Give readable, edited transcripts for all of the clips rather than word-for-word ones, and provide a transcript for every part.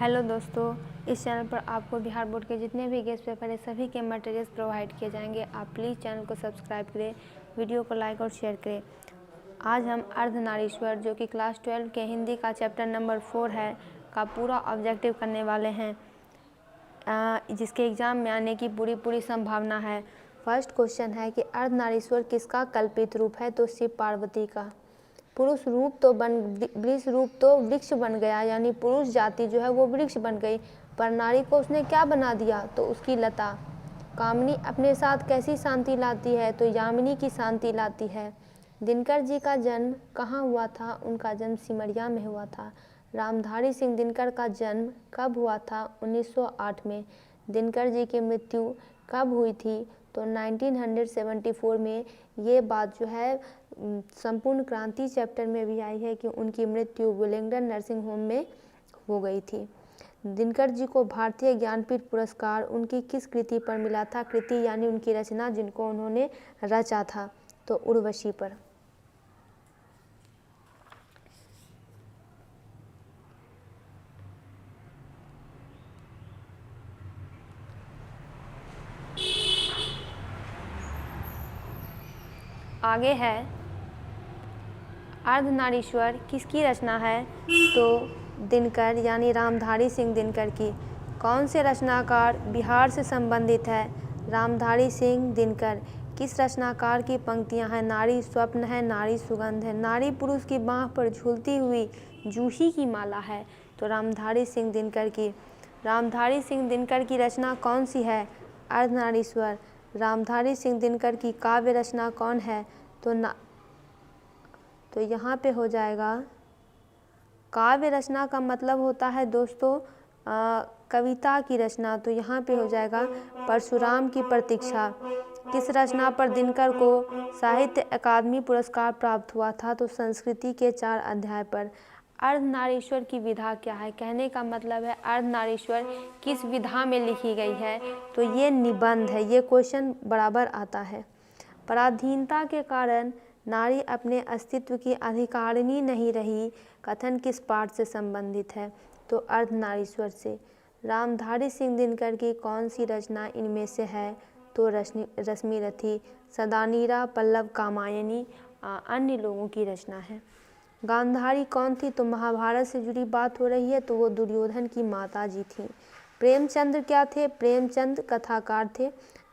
Hello दोस्तों, इस channel पर आपको बिहार बोर्ड के जितने भी गेस्ट पेपर है सभी के मटेरियल्स प्रोवाइड किए जाएंगे। आप प्लीज़ चैनल को सब्सक्राइब करें, वीडियो को लाइक और शेयर करें। आज हम अर्धनारीश्वर जो कि क्लास 12 के हिंदी का चैप्टर नंबर 4 है का पूरा ऑब्जेक्टिव करने वाले हैं, जिसके एग्ज़ाम में आने की पूरी संभावना है। फर्स्ट क्वेश्चन है कि अर्धनारीश्वर किसका कल्पित रूप है? तो शिव पार्वती का। पुरुष रूप तो वृक्ष रूप तो वृक्ष बन गया, यानी पुरुष जाति जो है वो वृक्ष बन गई, पर नारी को उसने क्या बना दिया? तो उसकी लता। कामनी अपने साथ कैसी शांति लाती है? तो यामिनी की शांति लाती है। दिनकर जी का जन्म कहाँ हुआ था? उनका जन्म सिमरिया में हुआ था। रामधारी सिंह दिनकर का जन्म कब हुआ था? 1908 में। दिनकर जी की मृत्यु कब हुई थी? तो 1974 में। ये बात जो है संपूर्ण क्रांति चैप्टर में भी आई है कि उनकी मृत्यु विलिंगडन नर्सिंग होम में हो गई थी। दिनकर जी को भारतीय ज्ञानपीठ पुरस्कार उनकी किस कृति पर मिला था? कृति यानी उनकी रचना जिनको उन्होंने रचा था, तो उर्वशी पर। आगे है अर्धनारीश्वर किसकी रचना है? तो दिनकर यानी रामधारी सिंह दिनकर की। कौन से रचनाकार बिहार से संबंधित है? रामधारी सिंह दिनकर। किस रचनाकार की पंक्तियां हैं? नारी स्वप्न है, नारी सुगंध है, नारी पुरुष की बाँह पर झूलती हुई जूही की माला है, तो रामधारी सिंह दिनकर की। रामधारी सिंह दिनकर की रचना कौन सी है? अर्धनारीश्वर। रामधारी सिंह दिनकर की काव्य रचना कौन है? तो यहाँ पे हो जाएगा, काव्य रचना का मतलब होता है दोस्तों कविता की रचना, तो यहाँ पे हो जाएगा परशुराम की प्रतीक्षा। किस रचना पर दिनकर को साहित्य अकादमी पुरस्कार प्राप्त हुआ था? तो संस्कृति के 4 अध्याय पर। अर्धनारीश्वर की विधा क्या है? कहने का मतलब है अर्धनारीश्वर किस विधा में लिखी गई है? तो ये निबंध है। ये क्वेश्चन बराबर आता है। पराधीनता के कारण नारी अपने अस्तित्व की अधिकारिणी नहीं रही, कथन किस पाठ से संबंधित है? तो अर्धनारीश्वर से। रामधारी सिंह दिनकर की कौन सी रचना इनमें से है? तो रश्मिरथी। सदानीरा, पल्लव कामायनी अन्य लोगों की रचना है। गांधारी कौन थी? तो महाभारत से जुड़ी बात हो रही है, तो वो दुर्योधन की माता जी थी। प्रेमचंद क्या थे? प्रेमचंद कथाकार थे।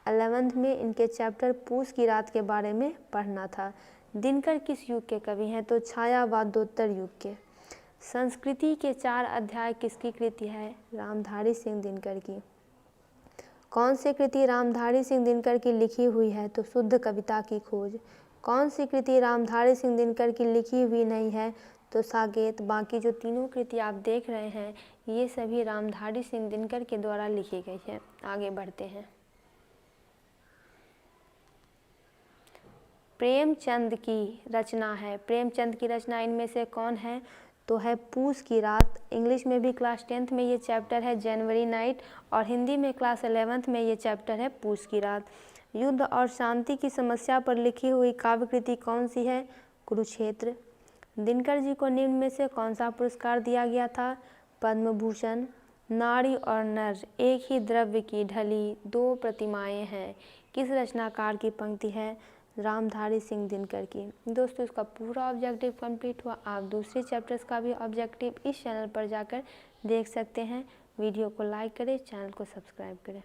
11th में इनके चैप्टर पूस की रात के बारे में पढ़ना था। दिनकर किस युग के कवि हैं? तो छायावादोत्तर युग के। संस्कृति के 4 अध्याय किसकी कृति है? रामधारी सिंह दिनकर की। कौन सी कृति रामधारी सिंह दिनकर की लिखी हुई है? तो शुद्ध कविता की खोज। कौन सी कृति रामधारी सिंह दिनकर की लिखी हुई नहीं है? तो साकेत। बाकी जो तीनों कृति आप देख रहे हैं ये सभी रामधारी सिंह दिनकर के द्वारा लिखी गई है। आगे बढ़ते हैं। प्रेमचंद की रचना है। प्रेमचंद की रचना इनमें से कौन है? तो है पूस की रात। इंग्लिश में भी क्लास 10th में ये चैप्टर है जनवरी नाइट, और हिंदी में क्लास 11th में ये चैप्टर है पूस की रात। युद्ध और शांति की समस्या पर लिखी हुई काव्य कृति कौन सी है? कुरुक्षेत्र। दिनकर जी को निम्न में से कौन सा पुरस्कार दिया गया था? पद्म भूषण। नारी और नर एक ही द्रव्य की ढली 2 प्रतिमाएं हैं, किस रचनाकार की पंक्ति है? रामधारी सिंह दिनकर की। दोस्तों इसका पूरा ऑब्जेक्टिव कंप्लीट हुआ। आप दूसरे चैप्टर्स का भी ऑब्जेक्टिव इस चैनल पर जाकर देख सकते हैं। वीडियो को लाइक करें, चैनल को सब्सक्राइब करें।